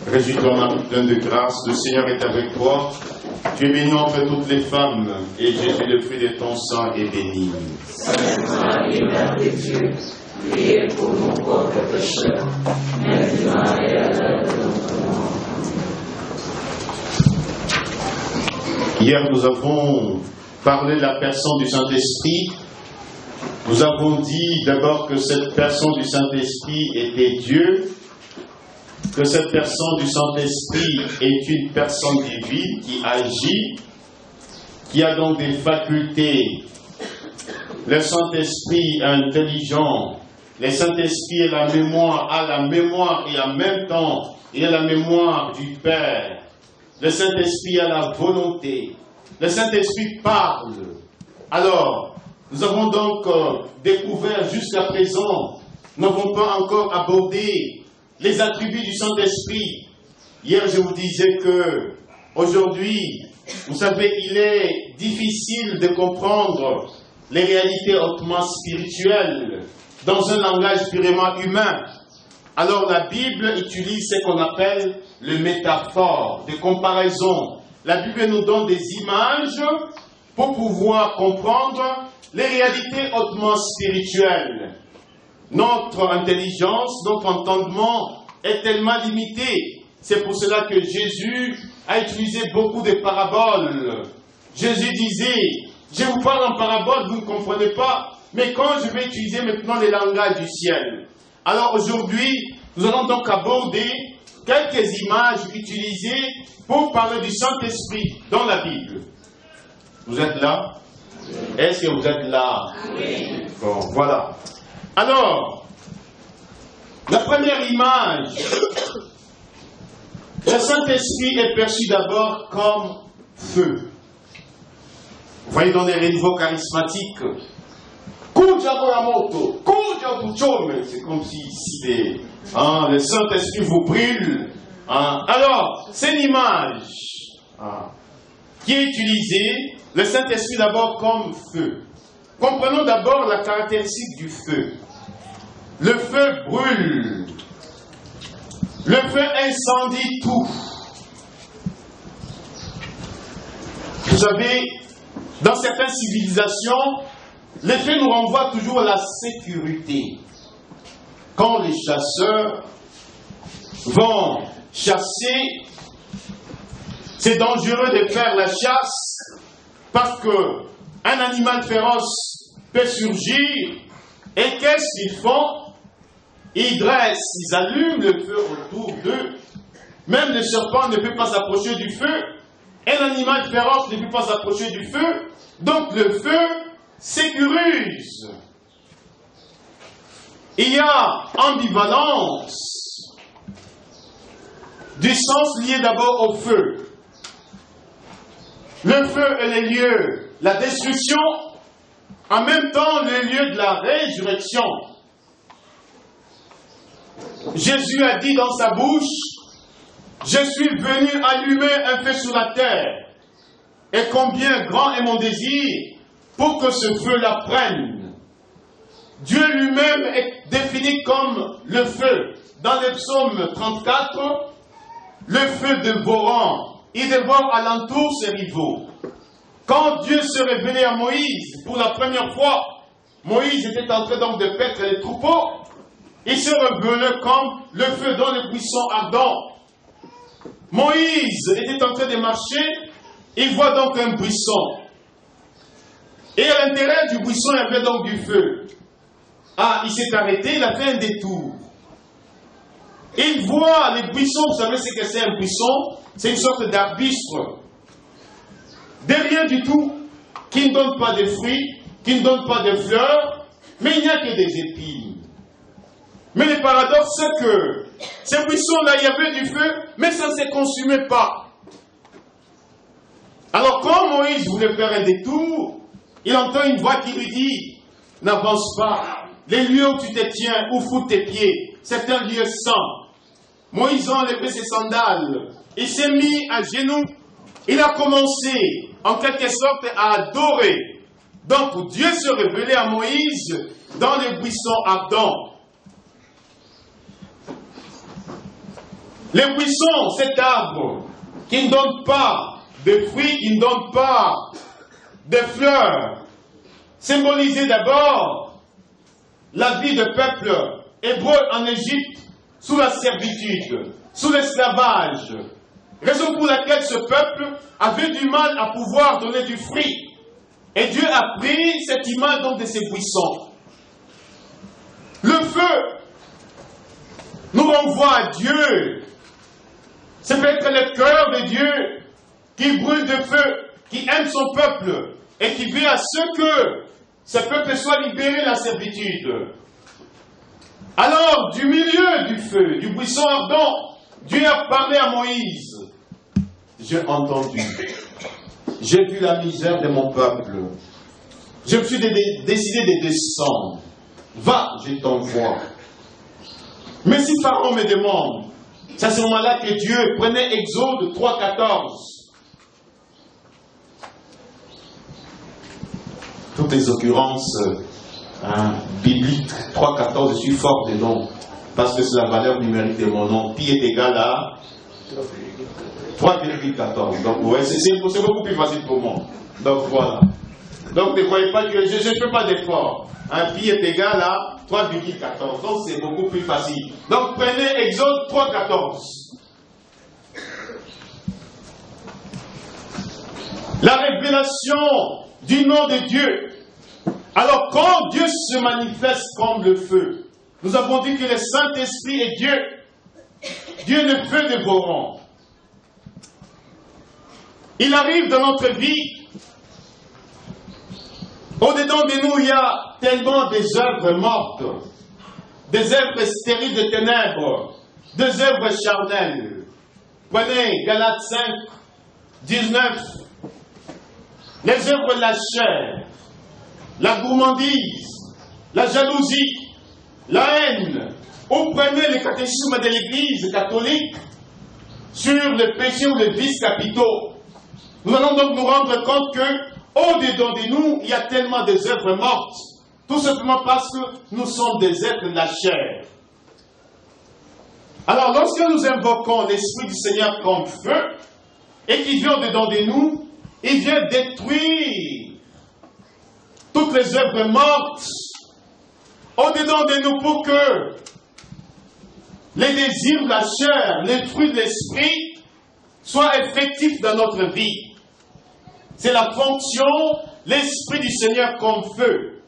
Réjouis-toi, Marie, pleine de grâce, le Seigneur est avec toi. Tu es bénie entre toutes les femmes, et Jésus, le fruit de ton sang, est béni. Sainte Marie, Mère de Dieu, priez pour nous pauvres pécheurs, maintenant et à l'heure de notre mort. Hier, nous avons parlé de la personne du Saint-Esprit. Nous avons dit d'abord que cette personne du Saint-Esprit était Dieu, que cette personne du Saint-Esprit est une personne divine qui agit, qui a donc des facultés. Le Saint-Esprit est intelligent, le Saint-Esprit a la mémoire et en même temps, il a la mémoire du Père. Le Saint-Esprit a la volonté. Le Saint-Esprit parle. Alors, nous avons donc découvert jusqu'à présent, nous n'avons pas encore abordé les attributs du Saint-Esprit. Hier, je vous disais que aujourd'hui, vous savez, il est difficile de comprendre les réalités hautement spirituelles dans un langage purement humain. Alors, la Bible utilise ce qu'on appelle le métaphore, des comparaisons. La Bible nous donne des images pour pouvoir comprendre les réalités hautement spirituelles. Notre intelligence, notre entendement est tellement limité. C'est pour cela que Jésus a utilisé beaucoup de paraboles. Jésus disait, je vous parle en parabole, vous ne comprenez pas, mais quand je vais utiliser maintenant les langages du ciel. Alors aujourd'hui, nous allons donc aborder quelques images utilisées pour parler du Saint-Esprit dans la Bible. Vous êtes là? Est-ce que vous êtes là? Oui. Bon, voilà. Alors, la première image, le Saint-Esprit est perçu d'abord comme feu. Vous voyez dans les renouveaux charismatiques, c'est comme si le Saint-Esprit vous brûle. Alors, c'est l'image qui est utilisée, le Saint-Esprit d'abord comme feu. Comprenons d'abord la caractéristique du feu. Le feu brûle. Le feu incendie tout. Vous savez, dans certaines civilisations, le feu nous renvoie toujours à la sécurité. Quand les chasseurs vont chasser, c'est dangereux de faire la chasse parce que un animal féroce peut surgir. Et qu'est-ce qu'ils font? Ils dressent, ils allument le feu autour d'eux. Même le serpent ne peut pas s'approcher du feu. Un animal féroce ne peut pas s'approcher du feu. Donc le feu sécurise. Il y a ambivalence du sens lié d'abord au feu. Le feu est le lieu de la destruction, en même temps le lieu de la résurrection. Jésus a dit dans sa bouche, je suis venu allumer un feu sur la terre. Et combien grand est mon désir pour que ce feu-là prenne. Dieu lui-même est défini comme le feu. Dans le psaume 34, le feu dévorant. Il dévore alentour ses rivaux. Quand Dieu se révélait à Moïse pour la première fois, Moïse était en train donc de paître les troupeaux. Il se révélait comme le feu dans les buissons ardents. Moïse était en train de marcher, il voit donc un buisson. Et à l'intérieur du buisson, il y avait donc du feu. Il s'est arrêté, il a fait un détour. Il voit les buissons, vous savez ce que c'est un buisson? C'est une sorte d'arbuste. De rien du tout, qui ne donne pas de fruits, qui ne donne pas de fleurs, mais il n'y a que des épines. Mais le paradoxe, c'est que ces buissons-là, il y avait du feu, mais ça ne se consumait pas. Alors quand Moïse voulait faire un détour, il entend une voix qui lui dit, n'avance pas, les lieux où tu te tiens, où foutent tes pieds, c'est un lieu saint. Moïse a enlevé ses sandales, il s'est mis à genoux, il a commencé en quelque sorte à adorer. Donc Dieu se révélait à Moïse dans les buissons ardents. Les buissons, cet arbre qui ne donne pas de fruits, qui ne donne pas de fleurs, symbolisait d'abord la vie de peuple hébreu en Égypte sous la servitude, sous l'esclavage. Raison pour laquelle ce peuple avait du mal à pouvoir donner du fruit. Et Dieu a pris cette image donc de ces buissons. Le feu nous renvoie à Dieu. C'est peut-être le cœur de Dieu qui brûle de feu, qui aime son peuple et qui veut à ce que ce peuple soit libéré de la servitude. Alors, du milieu du feu, du buisson ardent, Dieu a parlé à Moïse. J'ai entendu. J'ai vu la misère de mon peuple. Je me suis décidé de descendre. Va, je t'envoie. Mais si Pharaon me demande, c'est à ce moment-là que Dieu prenait Exode 3,14. Toutes les occurrences bibliques, 3,14, je suis fort dedans, parce que c'est la valeur numérique de mon nom. Pi est égal à 3,14. Donc, ouais, c'est beaucoup plus facile pour moi. Donc, voilà. Donc, ne croyez pas que je ne fais pas d'effort. Pi est égal à 3,14. Donc, c'est beaucoup plus facile. Donc, prenez Exode 3,14. La révélation du nom de Dieu. Alors, quand Dieu se manifeste comme le feu, nous avons dit que le Saint-Esprit est Dieu. Dieu est le feu dévorant. Il arrive dans notre vie. Au-dedans de nous, il y a tellement des œuvres mortes, des œuvres stériles de ténèbres, des œuvres charnelles. Prenez Galates 5, 19. Les œuvres de la chair, la gourmandise, la jalousie, la haine. Ou prenez le catéchisme de l'Église catholique sur le péché ou les vices capitaux. Nous allons donc nous rendre compte que au-dedans de nous, il y a tellement des œuvres mortes. Tout simplement parce que nous sommes des êtres de la chair. Alors, lorsque nous invoquons l'Esprit du Seigneur comme feu, et qu'il vient au-dedans de nous, il vient détruire toutes les œuvres mortes au-dedans de nous pour que les désirs de la chair, les fruits de l'esprit soient effectifs dans notre vie. C'est la fonction, l'Esprit du Seigneur comme feu.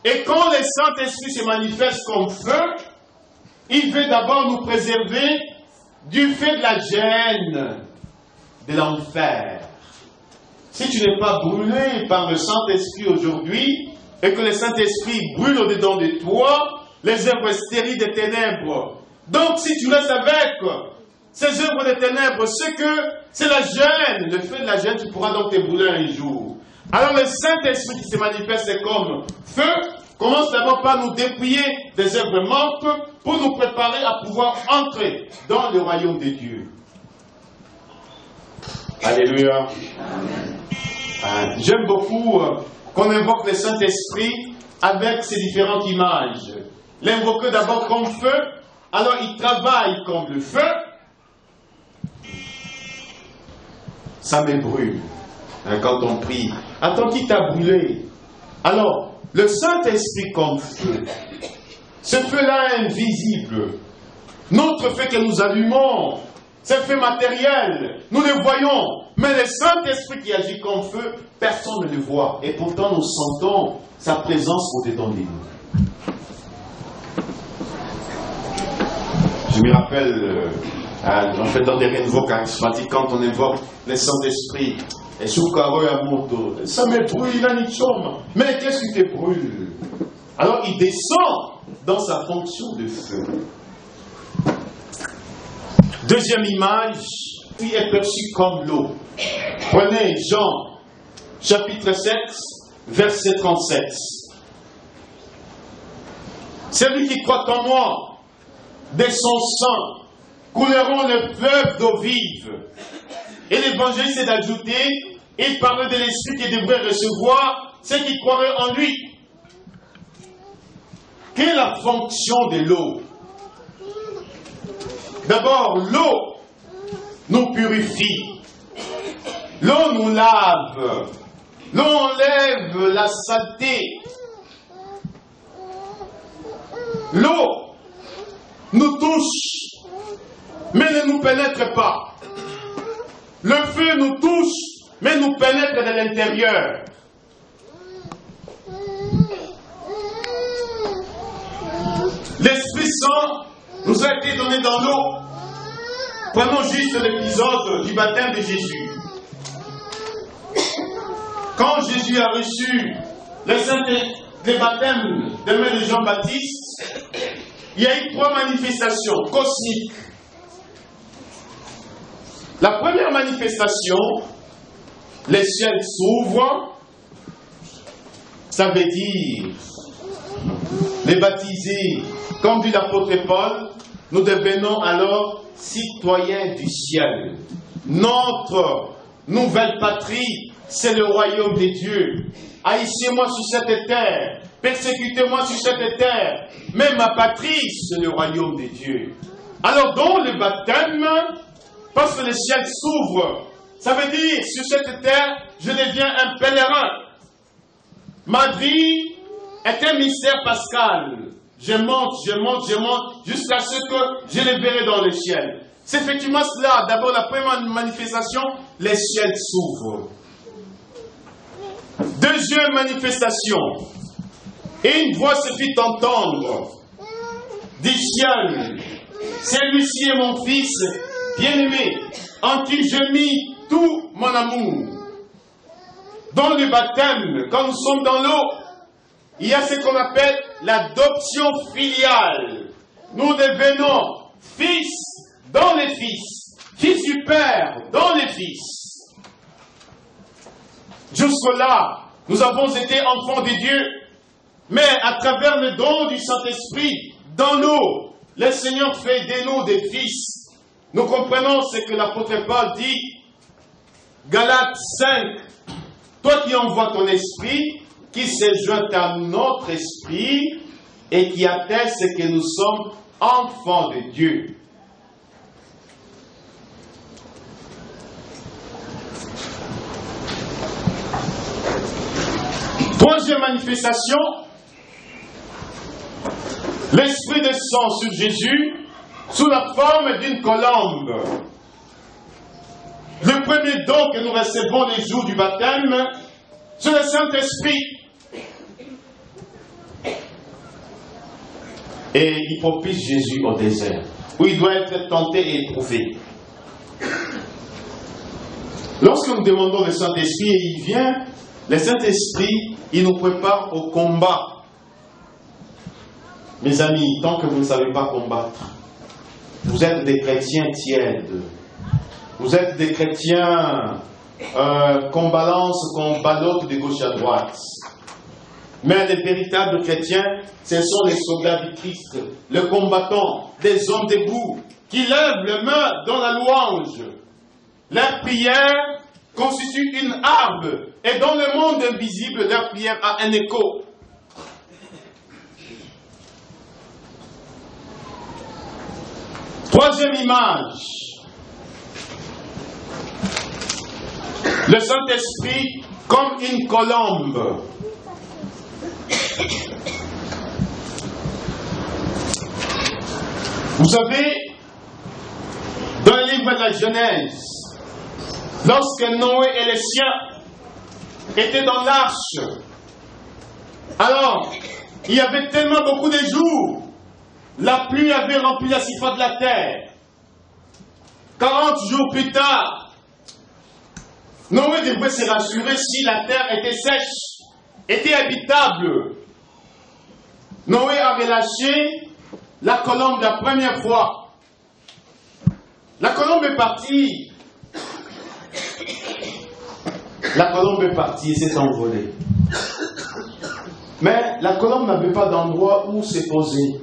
Et quand le Saint-Esprit se manifeste comme feu, il veut d'abord nous préserver du fait de la gêne, de l'enfer. Si tu n'es pas brûlé par le Saint-Esprit aujourd'hui, et que le Saint-Esprit brûle au-dedans de toi, les œuvres stériles des ténèbres. Donc si tu restes avec ces œuvres des ténèbres, c'est que c'est la gêne, le fait de la gêne, tu pourras donc te brûler un jour. Alors le Saint-Esprit qui se manifeste comme feu, commence d'abord par nous dépouiller des œuvres mortes pour nous préparer à pouvoir entrer dans le royaume de Dieu. Alléluia. J'aime beaucoup qu'on invoque le Saint-Esprit avec ces différentes images. L'invoquer d'abord comme feu, alors il travaille comme le feu. Ça me brûle quand on prie. Attends, qui t'a brûlé? Alors, le Saint-Esprit comme feu, ce feu-là invisible, notre feu que nous allumons, ce feu matériel, nous le voyons, mais le Saint-Esprit qui agit comme feu, personne ne le voit. Et pourtant, nous sentons sa présence au-dedans de nous. Je me rappelle, en fait, dans des renouveaux charismatiques, quand on invoque le Saint-Esprit, et Soukaro Yamoto, ça me brûle, mais qu'est-ce qui te brûle? Alors, il descend dans sa fonction de feu. Deuxième image, il est perçu comme l'eau. Prenez Jean, chapitre 7, verset 37. Celui qui croit en moi, de son sang, couleront les fleuves d'eau vive. Et l'évangile c'est d'ajouter, il parlait de l'esprit qui devrait recevoir ceux qui croiraient en lui. Quelle est la fonction de l'eau? D'abord, l'eau nous purifie. L'eau nous lave. L'eau enlève la saleté. L'eau nous touche, mais ne nous pénètre pas. Le feu nous touche, mais nous pénètre de l'intérieur. L'Esprit Saint nous a été donné dans l'eau. Prenons juste l'épisode du baptême de Jésus. Quand Jésus a reçu le baptême de main de Jean-Baptiste, il y a eu 3 manifestations cosmiques. La première manifestation, les ciels s'ouvrent, ça veut dire, les baptisés, comme dit l'apôtre Paul, nous devenons alors citoyens du ciel. Notre nouvelle patrie, c'est le royaume de Dieu. Haïssez-moi sur cette terre, persécutez-moi sur cette terre, mais ma patrie, c'est le royaume de Dieu. Alors, dans le baptême, parce que le ciel s'ouvre, ça veut dire, sur cette terre, je deviens un pèlerin. Ma vie est un mystère pascal. Je monte, jusqu'à ce que je le verrai dans le ciel. C'est effectivement cela. D'abord, la première manifestation, les ciels s'ouvrent. Deuxième manifestation, et une voix se fit entendre du ciel. Celui-ci est mon fils bien-aimé, en qui je mis tout mon amour. Dans le baptême, quand nous sommes dans l'eau, il y a ce qu'on appelle l'adoption filiale. Nous devenons fils dans les fils, fils du Père dans les fils. Jusque-là, nous avons été enfants de Dieu, mais à travers le don du Saint-Esprit, dans nous, le Seigneur fait de nous des fils. Nous comprenons ce que l'apôtre Paul dit, Galates 5, toi qui envoies ton esprit, qui se joint à notre esprit, et qui atteste que nous sommes enfants de Dieu. Troisième manifestation, l'Esprit descend sur Jésus sous la forme d'une colombe. Le premier don que nous recevons les jours du baptême, c'est le Saint-Esprit. Et il propulse Jésus au désert, où il doit être tenté et éprouvé. Lorsque nous demandons le Saint-Esprit et il vient, le Saint-Esprit, il nous prépare au combat. Mes amis, tant que vous ne savez pas combattre, vous êtes des chrétiens tièdes. Vous êtes des chrétiens qu'on balance, qu'on ballotte de gauche à droite. Mais les véritables chrétiens, ce sont les soldats du Christ, les combattants, des hommes debout, qui lèvent les mains dans la louange. Leur prière constitue une arme, et dans le monde invisible, leur prière a un écho. Troisième image. Le Saint-Esprit comme une colombe. Vous savez, dans le livre de la Genèse, lorsque Noé et les siens étaient dans l'arche, alors, il y avait tellement beaucoup de jours, la pluie avait rempli la surface de la terre. 40 jours plus tard, Noé devait se rassurer si la terre était sèche, était habitable. Noé avait lâché la colombe la première fois. La colombe est partie. La colombe est partie et s'est envolée. Mais la colombe n'avait pas d'endroit où se poser.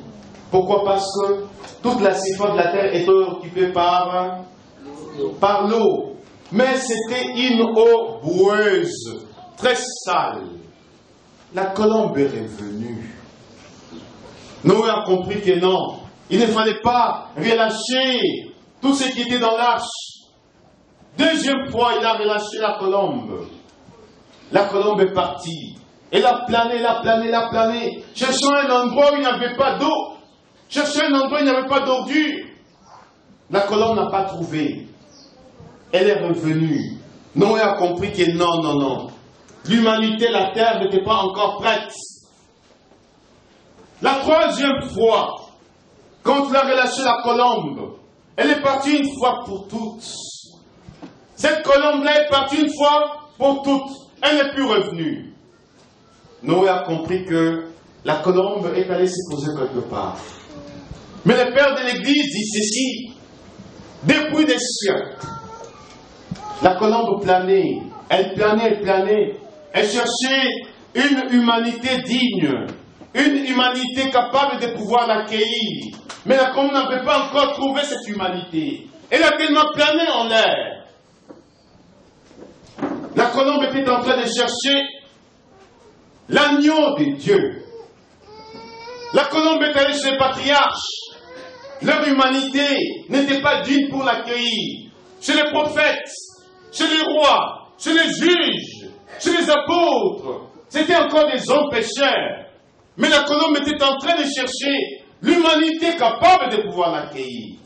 Pourquoi? Parce que toute la surface de la terre était occupée par l'eau. Mais c'était une eau boueuse, très sale. La colombe est revenue. Noé a compris que non, Il ne fallait pas relâcher tout ce qui était dans l'arche. Deuxième fois, il a relâché la colombe. La colombe est partie. Elle a plané, elle a plané, elle a plané, cherchant un endroit où il n'y avait pas d'eau, cherchant un endroit où il n'y avait pas d'ordure. La colombe n'a pas trouvé. Elle est revenue. Noé a compris que non, non, non. L'humanité, la terre n'était pas encore prête. La troisième fois, quand il a relâché la colombe, elle est partie une fois pour toutes. Cette colombe-là est partie une fois pour toutes. Elle n'est plus revenue. Noé a compris que la colombe est allée se poser quelque part. Mais le père de l'Église dit ceci. Depuis des siècles, la colombe planait. Elle planait, elle planait. Elle cherchait une humanité digne. Une humanité capable de pouvoir l'accueillir. Mais la colombe n'avait pas encore trouvé cette humanité. Elle a tellement plané en l'air. La colombe était en train de chercher l'agneau de Dieu. La colombe est allée chez les patriarches. Leur humanité n'était pas digne pour l'accueillir. Chez les prophètes, chez les rois, chez les juges, chez les apôtres. C'était encore des hommes pécheurs. Mais la colombe était en train de chercher l'humanité capable de pouvoir l'accueillir.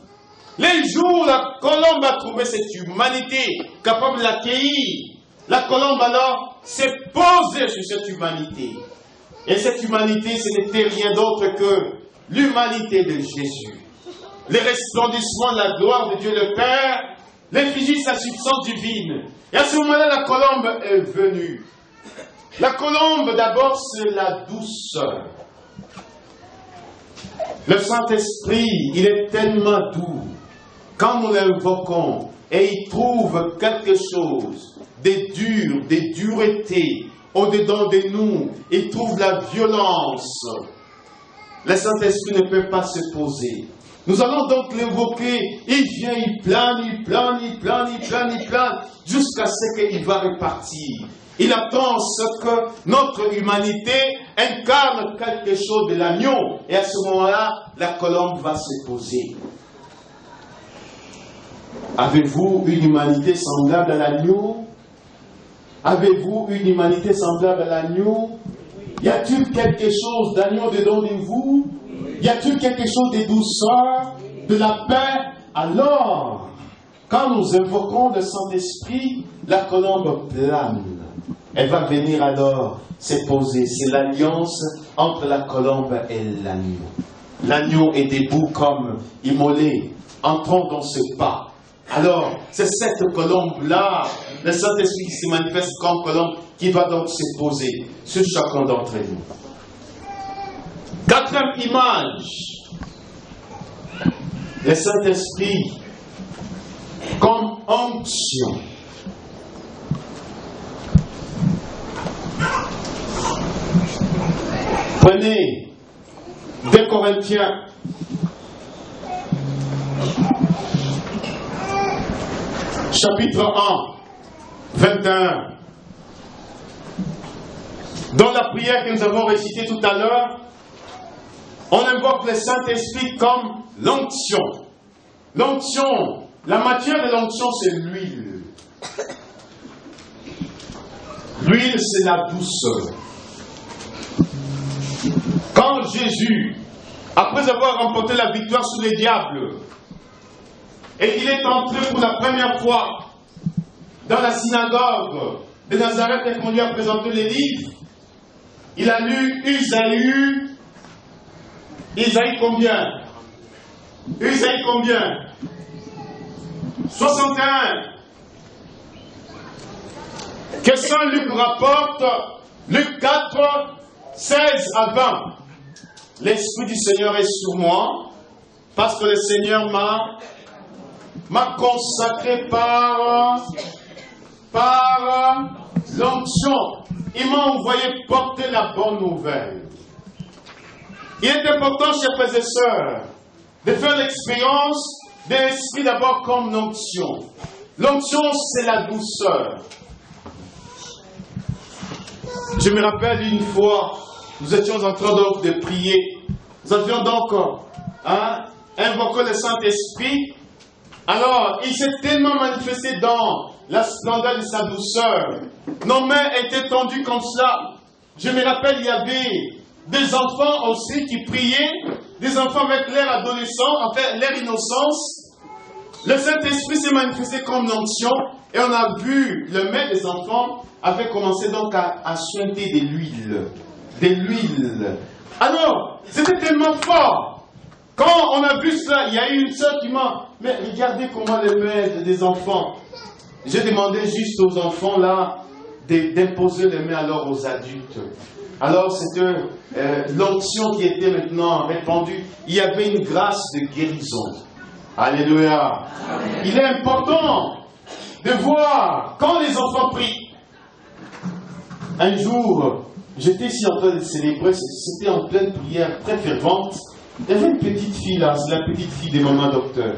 Les jours où la colombe a trouvé cette humanité capable de l'accueillir, la colombe alors s'est posée sur cette humanité. Et cette humanité, ce n'était rien d'autre que l'humanité de Jésus. Le resplendissement de la gloire de Dieu le Père, l'effigie de sa substance divine. Et à ce moment-là, la colombe est venue. La colombe, d'abord, c'est la douceur. Le Saint-Esprit, il est tellement doux. Quand nous l'invoquons, et il trouve quelque chose de dur, de dureté, au-dedans de nous, il trouve la violence. Le Saint-Esprit ne peut pas se poser. Nous allons donc l'invoquer. Il vient, il plane, il plane, il plane, il plane, il plane, jusqu'à ce qu'il va repartir. Il attend ce que notre humanité incarne quelque chose de l'agneau. Et à ce moment-là, la colombe va se poser. Avez-vous une humanité semblable à l'agneau? Avez-vous une humanité semblable à l'agneau? Y a-t-il quelque chose d'agneau dedans de vous? Y a-t-il quelque chose de douceur, de la paix? Alors, quand nous invoquons le Saint-Esprit, la colombe plane. Elle va venir alors se poser. C'est l'alliance entre la colombe et l'agneau. L'agneau est debout comme immolé. Entrons dans ce pas. Alors, c'est cette colombe-là, le Saint-Esprit qui se manifeste comme colombe, qui va donc se poser sur chacun d'entre nous. Quatrième image, le Saint-Esprit comme onction. Prenez 2 Corinthiens chapitre 1, 21. Dans la prière que nous avons récitée tout à l'heure, on invoque le Saint-Esprit comme l'onction. L'onction, la matière de l'onction, c'est l'huile. L'huile, c'est la douceur. Quand Jésus, après avoir remporté la victoire sur les diables, et qu'il est entré pour la première fois dans la synagogue de Nazareth et qu'on lui a présenté les livres, il a lu Isaïe. Isaïe combien? Isaïe combien? 61. Que Saint Luc rapporte, Luc 4, 16 à 20. L'Esprit du Seigneur est sur moi, parce que le Seigneur m'a consacré par l'onction. Il m'a envoyé porter la bonne nouvelle. Il est important, chers frères et sœurs, de faire l'expérience de l'Esprit d'abord comme l'onction. L'onction, c'est la douceur. Je me rappelle une fois, nous étions en train donc de prier. Nous avions donc invoqué le Saint-Esprit, alors il s'est tellement manifesté dans la splendeur de sa douceur. Nos mains étaient tendues comme cela. Je me rappelle, il y avait des enfants aussi qui priaient, des enfants avec l'air adolescent, en fait l'air innocence. Le Saint-Esprit s'est manifesté comme l'onction et on a vu le maître des enfants avait commencé donc à suinter de l'huile. De l'huile. Alors, c'était tellement fort. Quand on a vu cela, il y a eu une sœur qui m'a... Mais regardez comment les mains des enfants. J'ai demandé juste aux enfants là d'imposer les mains alors aux adultes. Alors c'était l'onction qui était maintenant répandue. Il y avait une grâce de guérison. Alléluia. Amen. Il est important de voir quand les enfants prient. Un jour, j'étais ici en train de célébrer, c'était en pleine prière très fervente. Il y avait une petite fille là, c'est la petite fille de maman docteur.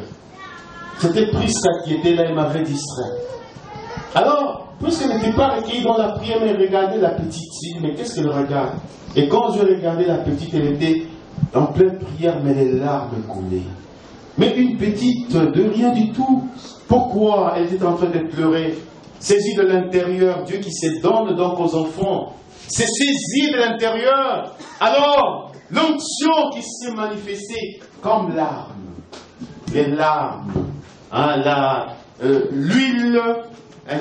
C'était Prisca qui était là, elle m'avait distrait. Alors, puisqu'elle n'était pas recueillie dans la prière, mais elle regardait la petite fille, mais qu'est-ce qu'elle regarde? Et quand je regardais la petite, elle était en pleine prière, mais les larmes coulaient. Mais une petite de rien du tout. Pourquoi elle était en train de pleurer? Saisie de l'intérieur, Dieu qui se donne donc aux enfants, c'est saisi de l'intérieur. Alors, l'onction qui s'est manifestée comme larmes, les larmes, l'huile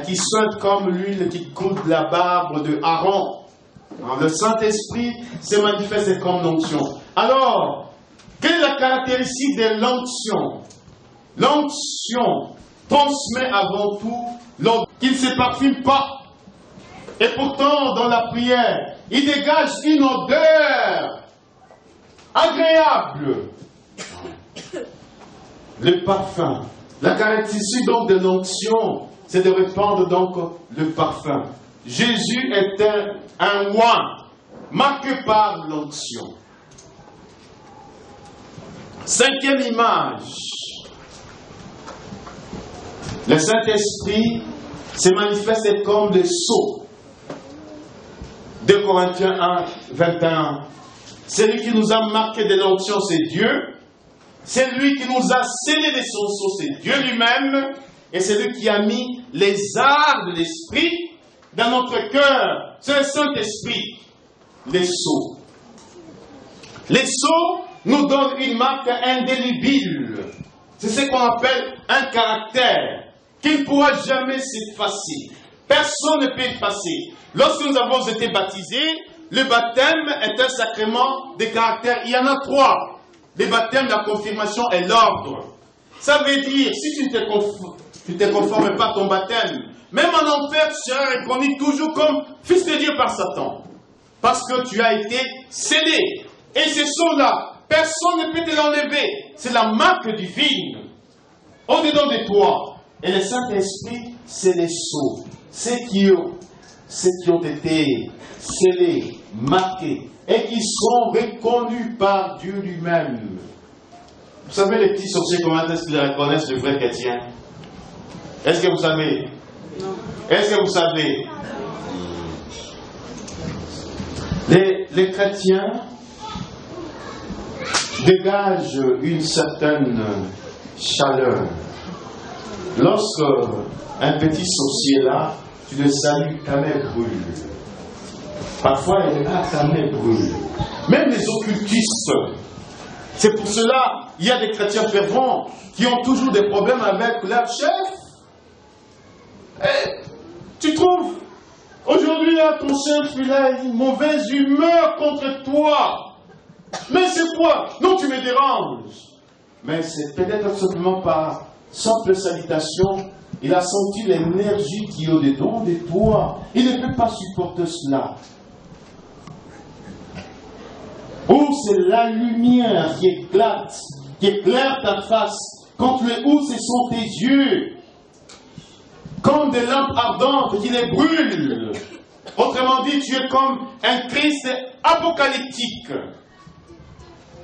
qui sonne comme l'huile qui coule de la barbe de Aaron. Le Saint-Esprit s'est manifesté comme l'onction. Alors, quelle est la caractéristique de l'onction? L'onction transmet avant tout l'odeur. Il ne se parfume pas. Et pourtant, dans la prière, il dégage une odeur agréable. Le parfum. La caractéristique donc de l'onction, c'est de répandre donc le parfum. Jésus était un oint marqué par l'onction. Cinquième image. Le Saint-Esprit se manifeste comme le sceau. 2 Corinthiens 1, 21. Celui qui nous a marqué de l'onction, c'est Dieu. C'est lui qui nous a scellés de son sceau, c'est Dieu lui-même. Et c'est lui qui a mis les arts de l'Esprit dans notre cœur. C'est le Saint-Esprit. Les sceaux. Les sceaux nous donnent une marque indélébile. C'est ce qu'on appelle un caractère qui ne pourra jamais s'effacer. Personne ne peut effacer. Lorsque nous avons été baptisés, le baptême est un sacrement de caractère. Il y en a 3. Le baptême, la confirmation et l'ordre. Ça veut dire, si tu ne te conformes pas à ton baptême, même en enfer, tu seras reconnu toujours comme fils de Dieu par Satan. Parce que tu as été scellé. Et ce sceau-là, personne ne peut te l'enlever. C'est la marque divine au-dedans de toi. Et le Saint-Esprit, c'est les sceaux. Ceux qui ont été scellés, marqués, et qui sont reconnus par Dieu lui-même. Vous savez, les petits sorciers, comment est-ce qu'ils reconnaissent le vrai chrétien? Est-ce que vous savez? Non. Est-ce que vous savez? Les chrétiens dégagent une certaine chaleur. Lorsque un petit sorcier là, tu le salues, ta main brûle. Parfois, il est là, ta main brûle. Même les occultistes. C'est pour cela, il y a des chrétiens fervents qui ont toujours des problèmes avec leur chef. Et tu trouves, aujourd'hui, là, ton chef, il a une mauvaise humeur contre toi. Mais c'est quoi? Non, tu me déranges. Mais c'est peut-être simplement par simple salutation. Il a senti l'énergie qui est au-dedans de toi. Il ne peut pas supporter cela. Ou c'est la lumière qui éclate, qui éclaire ta face. Contre le ou, ce sont tes yeux. Comme des lampes ardentes qui les brûlent. Autrement dit, tu es comme un Christ apocalyptique.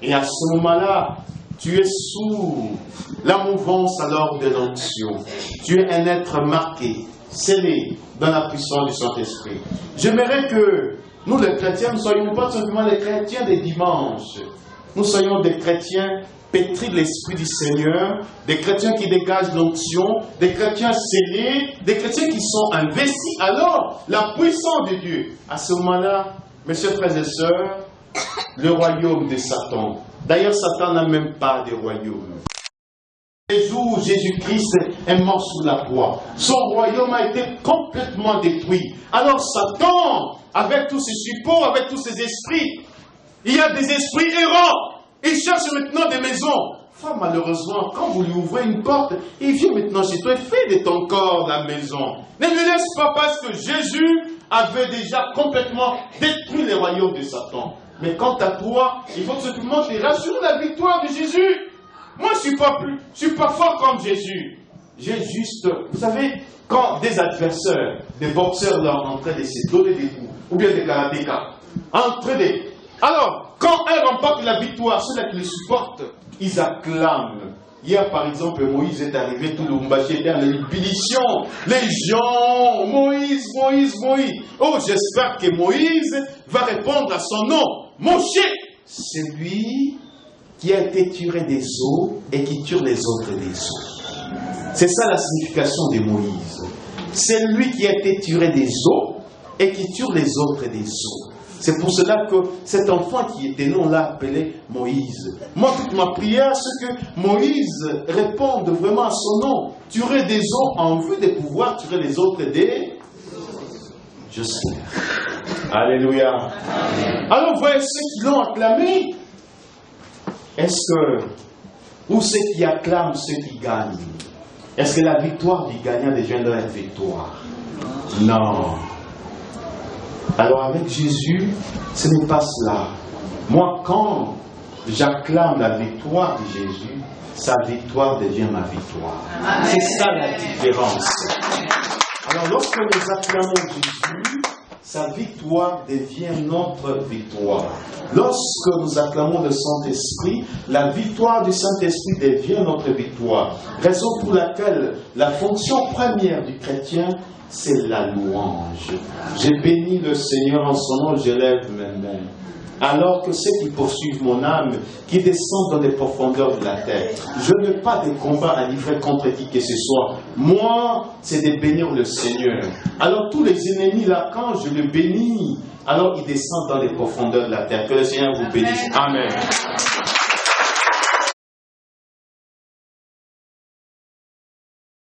Et à ce moment-là, tu es sous la mouvance alors de l'onction. Tu es un être marqué, scellé dans la puissance du Saint-Esprit. J'aimerais que nous, les chrétiens, ne soyons pas simplement les chrétiens des dimanches. Nous soyons des chrétiens pétris de l'Esprit du Seigneur, des chrétiens qui dégagent l'onction, des chrétiens scellés, des chrétiens qui sont investis, alors la puissance de Dieu, à ce moment-là, mes chers frères et sœurs, le royaume de Satan. D'ailleurs, Satan n'a même pas de royaume. Les jours où Jésus-Christ est mort sous la croix, son royaume a été complètement détruit. Alors Satan, avec tous ses supports, avec tous ses esprits, il y a des esprits errants. Il cherche maintenant des maisons. Enfin, malheureusement, quand vous lui ouvrez une porte, il vient maintenant chez toi et fait de ton corps la maison. Ne lui laisse pas parce que Jésus avait déjà complètement détruit les royaumes de Satan. Mais quant à toi, il faut simplement te rassurer la victoire de Jésus. Moi, je ne suis pas fort comme Jésus. J'ai juste, vous savez, quand des adversaires, des boxeurs là, en train de se donner des coups, ou bien des karatékas, alors, quand un remporte la victoire, ceux-là qui le supportent, ils acclament. Hier, par exemple, Moïse est arrivé, tout le Mbaché était en ébullition. Les gens, Moïse. Oh, j'espère que Moïse va répondre à son nom. Moshe, c'est lui qui a été tiré des eaux et qui tire les autres des eaux. C'est ça la signification de Moïse. C'est lui qui a été tiré des eaux et qui tire les autres des eaux. C'est pour cela que cet enfant qui était non-là appelé Moïse. Moi, toute ma prière, c'est que Moïse réponde vraiment à son nom. Tirer des eaux en vue de pouvoir tirer les autres des... J'espère. Alléluia. Amen. Alors, voyez ceux qui l'ont acclamé. Est-ce que... Ou ceux qui acclament, ceux qui gagnent? Est-ce que la victoire du gagnant devient leur victoire? Non. Alors avec Jésus, ce n'est pas cela. Moi, quand j'acclame la victoire de Jésus, sa victoire devient ma victoire. C'est ça la différence. Alors lorsque nous acclamons Jésus, sa victoire devient notre victoire. Lorsque nous acclamons le Saint-Esprit, la victoire du Saint-Esprit devient notre victoire. Raison pour laquelle la fonction première du chrétien, c'est la louange. J'ai béni le Seigneur en son nom, je lève mes mains. Alors que ceux qui poursuivent mon âme, qui descendent dans les profondeurs de la terre, je n'ai pas de combat à livrer contre qui que ce soit. Moi, c'est de bénir le Seigneur. Alors tous les ennemis là, quand je le bénis, alors ils descendent dans les profondeurs de la terre. Que le Seigneur vous bénisse. Amen.